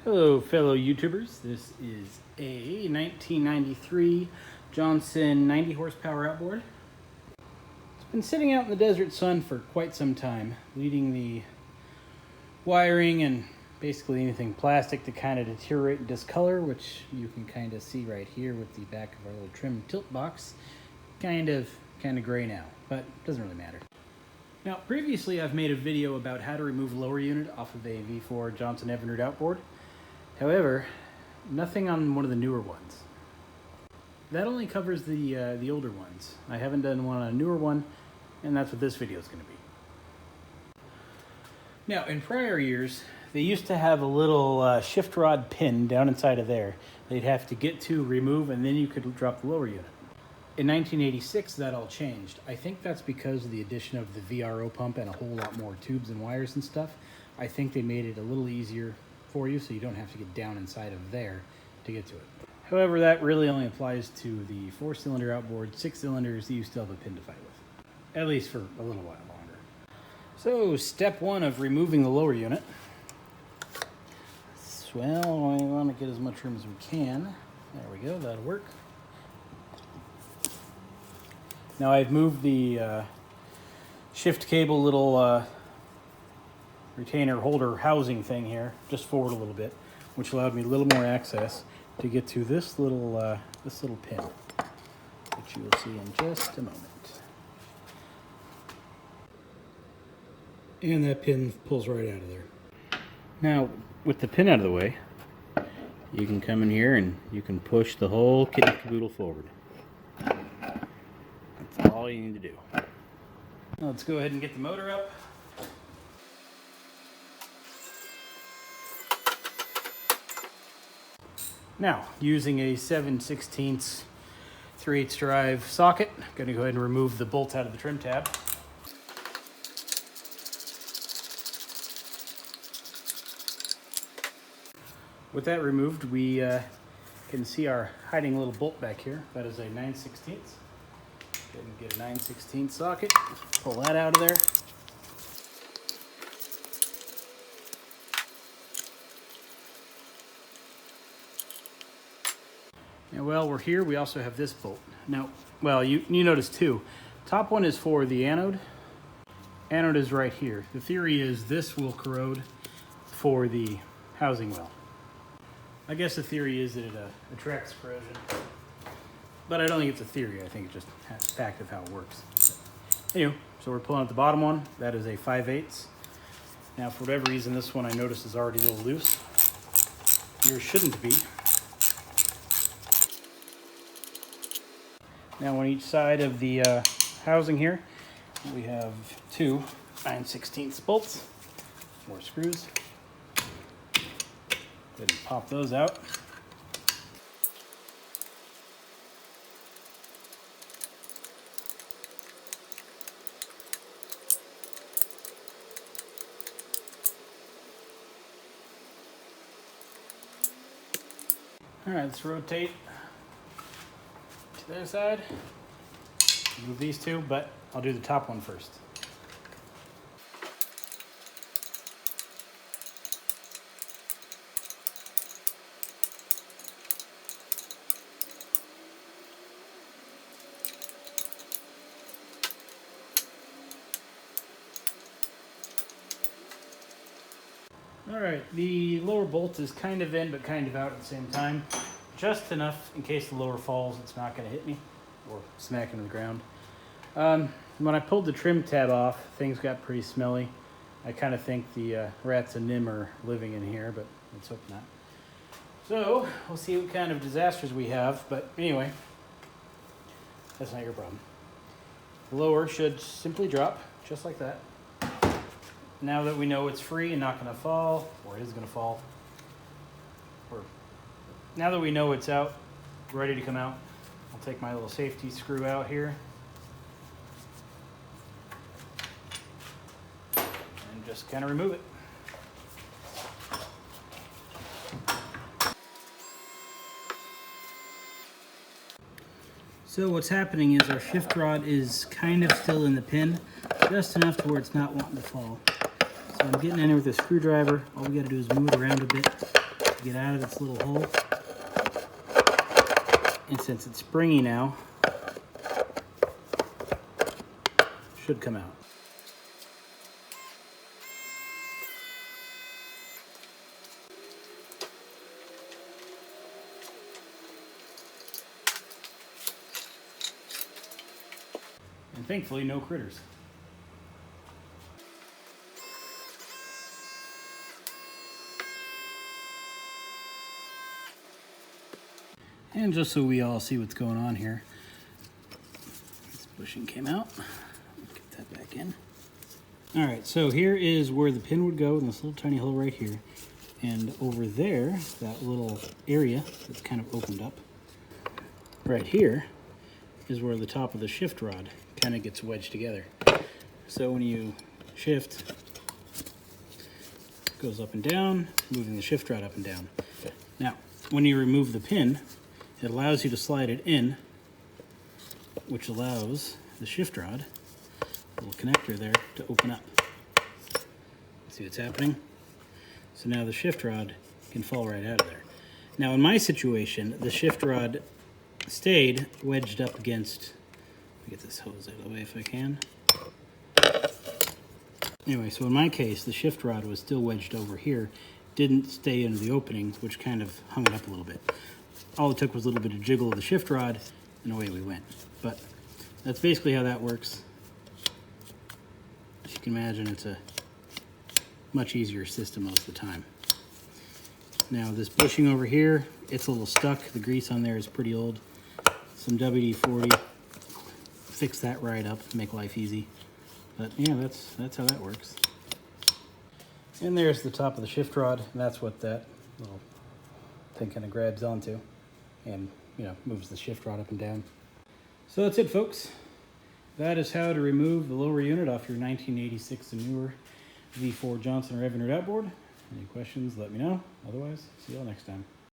Hello fellow YouTubers, this is a 1993 Johnson 90 horsepower outboard. It's been sitting out in the desert sun for quite some time, leading the wiring and basically anything plastic to kind of deteriorate and discolor, which you can kind of see right here with the back of our little trim tilt box. Kind of gray now, but it doesn't really matter. Now previously I've made a video about how to remove lower unit off of a V4 Johnson Evinrude outboard. However, nothing on one of the newer ones. That only covers the older ones. I haven't done one on a newer one, and that's what this video is going to be. Now, in prior years, they used to have a little shift rod pin down inside of there. They'd have to get to, remove, and then you could drop the lower unit. In 1986, that all changed. I think that's because of the addition of the VRO pump and a whole lot more tubes and wires and stuff. I think they made it a little easier for you, so you don't have to get down inside of there to get to it. However, that really only applies to the 4-cylinder outboard. 6 cylinders, you still have a pin to fight with, at least for a little while longer. So, step one of removing the lower unit. Well, we want to get as much room as we can. There we go, that'll work. Now I've moved the shift cable little retainer holder housing thing here just forward a little bit, which allowed me a little more access to get to this little pin, which you will see in just a moment. And that pin pulls right out of there. Now, with the pin out of the way, you can come in here and you can push the whole kit and caboodle forward. That's all you need to do. Now let's go ahead and get the motor up. Now, using a 7/16 3/8 drive socket, I'm going to go ahead and remove the bolt out of the trim tab. With that removed, we can see our hiding little bolt back here. That is a 9/16. Go ahead and get a 9/16 socket, pull that out of there. And while we're here, we also have this bolt. Now, well, you notice too, top one is for the anode. Anode is right here. The theory is this will corrode for the housing well. I guess the theory is that it attracts corrosion. But I don't think it's a theory. I think it's just a fact of how it works. Anyway, so we're pulling out the bottom one. That is a 5/8. Now, for whatever reason, this one I noticed is already a little loose. Yours shouldn't be. Now on each side of the housing here, we have two 9/16 bolts, more screws. Go ahead and pop those out. All right, let's rotate to their side. Move these two, but I'll do the top one first. All right, the lower bolt is kind of in, but kind of out at the same time. Just enough in case the lower falls, it's not going to hit me or smack into the ground. When I pulled the trim tab off, things got pretty smelly. I kind of think the rats and nim are living in here, but let's hope not. So, we'll see what kind of disasters we have, but anyway, that's not your problem. The lower should simply drop, just like that. Now that we know it's free and not going to fall, or it is going to fall, or now that we know it's out, ready to come out, I'll take my little safety screw out here and just kind of remove it. So what's happening is our shift rod is kind of still in the pin, just enough to where it's not wanting to fall. So I'm getting in there with a screwdriver. All we got to do is move it around a bit get out of its little hole. And since it's springy now, should come out. And thankfully, no critters. And just so we all see what's going on here, this bushing came out. Get that back in. All right, so here is where the pin would go in this little tiny hole right here. And over there, that little area that's kind of opened up, right here is where the top of the shift rod kind of gets wedged together. So when you shift, it goes up and down, moving the shift rod up and down. Now, when you remove the pin, it allows you to slide it in, which allows the shift rod, little connector there, to open up. See what's happening? So now the shift rod can fall right out of there. Now in my situation, the shift rod stayed wedged up against, let me get this hose out of the way if I can. Anyway, so in my case, the shift rod was still wedged over here, didn't stay into the opening, which kind of hung it up a little bit. All it took was a little bit of jiggle of the shift rod, and away we went. But that's basically how that works. As you can imagine, it's a much easier system most of the time. Now this bushing over here, it's a little stuck. The grease on there is pretty old. Some WD-40, fix that right up, make life easy. But yeah, that's how that works. And there's the top of the shift rod, and that's what that little thing kind of grabs onto and, you know, moves the shift rod up and down. So that's it, folks. That is how to remove the lower unit off your 1986 and newer V4 Johnson or Evinrude outboard. Any questions, let me know. Otherwise, see you all next time.